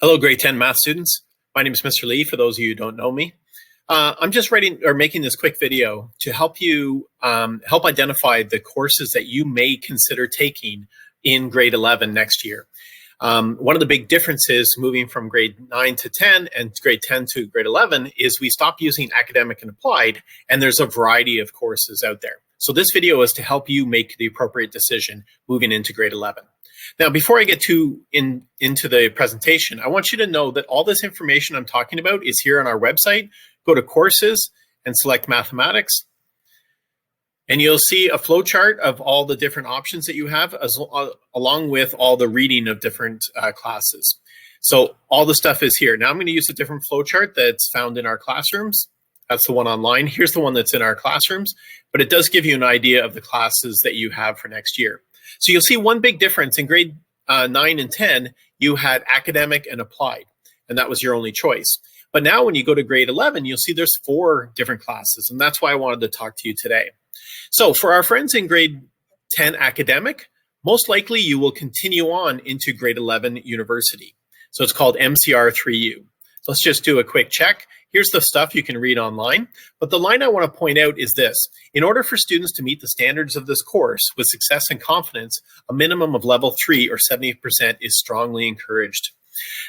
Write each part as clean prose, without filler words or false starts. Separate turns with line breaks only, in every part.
Hello, grade 10 math students. My name is Mr. Lee, for those of you who don't know me. I'm just making this quick video to help you help identify the courses that you may consider taking in grade 11 next year. One of the big differences moving from grade 9 to 10 and grade 10 to grade 11 is we stop using academic and applied, and there's a variety of courses out there. So this video is to help you make the appropriate decision moving into grade 11. Now, before I get into the presentation, I want you to know that all this information I'm talking about is here on our website. Go to courses and select mathematics. And you'll see a flow chart of all the different options that you have, along with all the reading of different classes. So all the stuff is here. Now I'm going to use a different flow chart that's found in our classrooms. That's the one online. Here's the one that's in our classrooms, but it does give you an idea of the classes that you have for next year. So you'll see one big difference. In grade 9 and 10, you had academic and applied, and that was your only choice. But now when you go to grade 11, you'll see there's 4 different classes, and that's why I wanted to talk to you today. So for our friends in grade 10 academic, most likely you will continue on into grade 11 university. So it's called MCR3U. Let's just do a quick check. Here's the stuff you can read online, but the line I want to point out is this. In order for students to meet the standards of this course with success and confidence, a minimum of level 3 or 70% is strongly encouraged.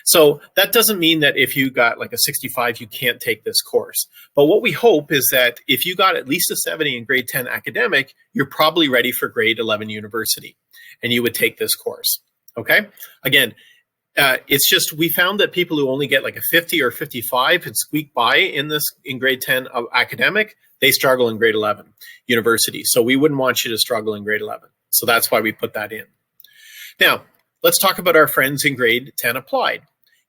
So that doesn't mean that if you got like a 65, you can't take this course. But what we hope is that if you got at least a 70 in grade 10 academic, you're probably ready for grade 11 university, and you would take this course, okay? Again, it's just we found that people who only get like a 50 or 55 and squeak by in grade 10 of academic, they struggle in grade 11 university. So we wouldn't want you to struggle in grade 11. So that's why we put that in. Now, let's talk about our friends in grade 10 applied.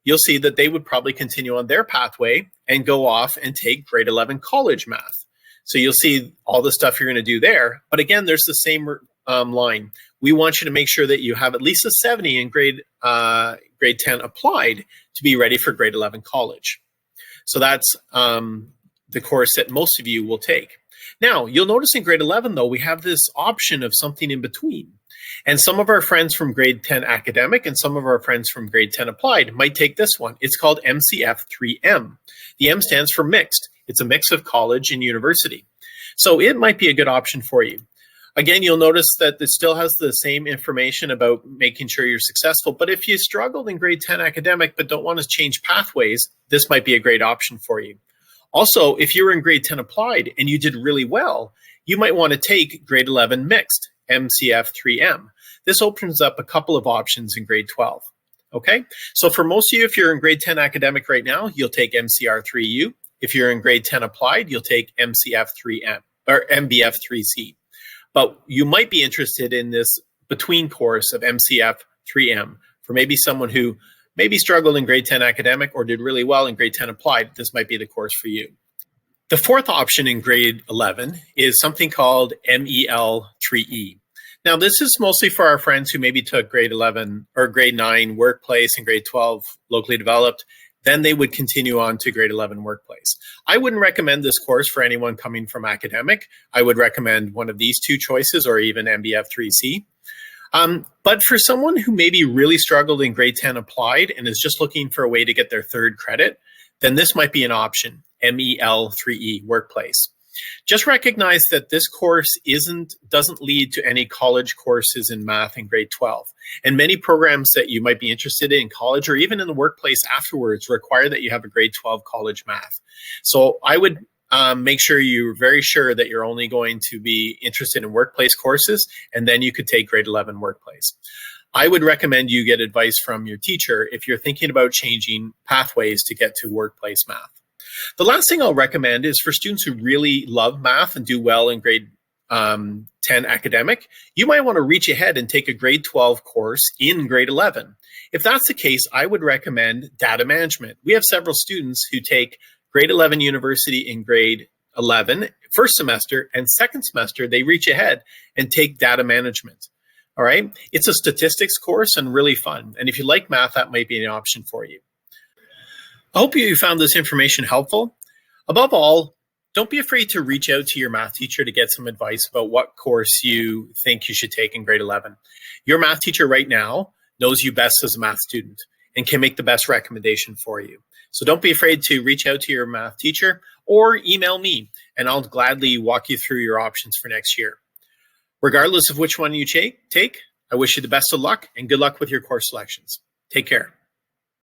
You'll see that they would probably continue on their pathway and go off and take grade 11 college math. So you'll see all the stuff you're going to do there. But again, there's the same line. We want you to make sure that you have at least a 70 in grade 10 applied to be ready for grade 11 college. So that's the course that most of you will take. Now, you'll notice in grade 11, though, we have this option of something in between. And some of our friends from grade 10 academic and some of our friends from grade 10 applied might take this one. It's called MCF3M. The M stands for mixed. It's a mix of college and university. So it might be a good option for you. Again, you'll notice that it still has the same information about making sure you're successful. But if you struggled in grade 10 academic but don't want to change pathways, this might be a great option for you. Also, if you were in grade 10 applied and you did really well, you might want to take grade 11 mixed, MCF3M. This opens up a couple of options in grade 12. Okay, so for most of you, if you're in grade 10 academic right now, you'll take MCR3U. If you're in grade 10 applied, you'll take MCF3M or MBF3C. But you might be interested in this between course of MCF3M for maybe someone who maybe struggled in grade 10 academic or did really well in grade 10 applied. This might be the course for you. The fourth option in grade 11 is something called MEL3E. Now, this is mostly for our friends who maybe took grade 11 or grade 9 workplace and grade 12 locally developed. Then they would continue on to grade 11 workplace. I wouldn't recommend this course for anyone coming from academic. I would recommend one of these 2 choices or even MBF3C. But for someone who maybe really struggled in grade 10 applied and is just looking for a way to get their 3rd credit, then this might be an option, MEL3E workplace. Just recognize that this course doesn't lead to any college courses in math in grade 12. And many programs that you might be interested in college or even in the workplace afterwards require that you have a grade 12 college math. So I would make sure you're very sure that you're only going to be interested in workplace courses, and then you could take grade 11 workplace. I would recommend you get advice from your teacher if you're thinking about changing pathways to get to workplace math. The last thing I'll recommend is for students who really love math and do well in grade 10 academic, you might want to reach ahead and take a grade 12 course in grade 11. If that's the case, I would recommend data management. We have several students who take grade 11 university in grade 11, first semester, and second semester, they reach ahead and take data management. All right. It's a statistics course and really fun. And if you like math, that might be an option for you. I hope you found this information helpful. Above all, don't be afraid to reach out to your math teacher to get some advice about what course you think you should take in grade 11. Your math teacher right now knows you best as a math student. and can make the best recommendation for you. So don't be afraid to reach out to your math teacher or email me, and I'll gladly walk you through your options for next year. Regardless of which one you take, I wish you the best of luck and good luck with your course selections. Take care.